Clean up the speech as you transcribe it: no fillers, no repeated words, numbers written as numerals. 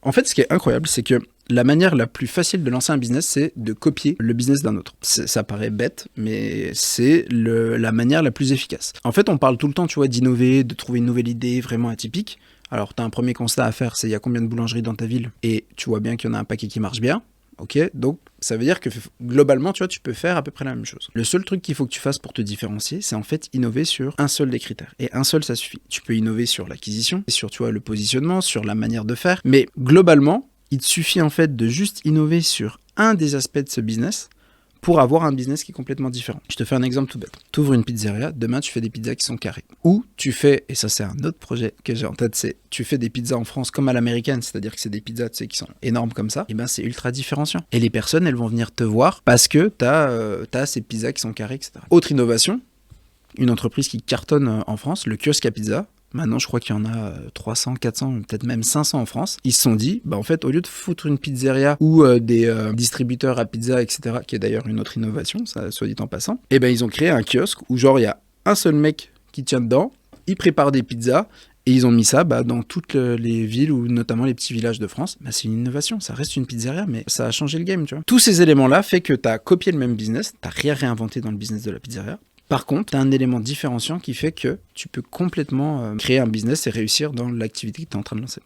En fait, ce qui est incroyable, c'est que la manière la plus facile de lancer un business, c'est de copier le business d'un autre. Ça paraît bête, mais c'est la manière la plus efficace. En fait, on parle tout le temps, tu vois, d'innover, de trouver une nouvelle idée vraiment atypique. Alors, tu as un premier constat à faire, c'est il y a combien de boulangeries dans ta ville? Et tu vois bien qu'il y en a un paquet qui marche bien. Ok, donc ça veut dire que globalement, tu vois, tu peux faire à peu près la même chose. Le seul truc qu'il faut que tu fasses pour te différencier, c'est en fait innover sur un seul des critères. Et un seul, ça suffit. Tu peux innover sur l'acquisition, sur, tu vois, le positionnement, sur la manière de faire. Mais globalement, il te suffit en fait de juste innover sur un des aspects de ce business pour avoir un business qui est complètement différent. Je te fais un exemple tout bête. Tu ouvres une pizzeria, demain tu fais des pizzas qui sont carrées. Ou tu fais, et ça c'est un autre projet que j'ai en tête, c'est tu fais des pizzas en France comme à l'américaine, c'est-à-dire que c'est des pizzas, tu sais, qui sont énormes comme ça, et ben c'est ultra différenciant. Et les personnes, elles vont venir te voir parce que t'as ces pizzas qui sont carrées, etc. Autre innovation, une entreprise qui cartonne en France, le kiosque à pizza. Maintenant, je crois qu'il y en a 300, 400, peut-être même 500 en France. Ils se sont dit, bah en fait, au lieu de foutre une pizzeria ou des distributeurs à pizza, etc., qui est d'ailleurs une autre innovation, ça soit dit en passant, et ben ils ont créé un kiosque où genre il y a un seul mec qui tient dedans, il prépare des pizzas, et ils ont mis ça dans toutes les villes ou notamment les petits villages de France. Bah, c'est une innovation, ça reste une pizzeria, mais ça a changé le game, tu vois. Tous ces éléments-là fait que tu as copié le même business, tu n'as rien réinventé dans le business de la pizzeria. Par contre, tu as un élément différenciant qui fait que tu peux complètement créer un business et réussir dans l'activité que tu es en train de lancer.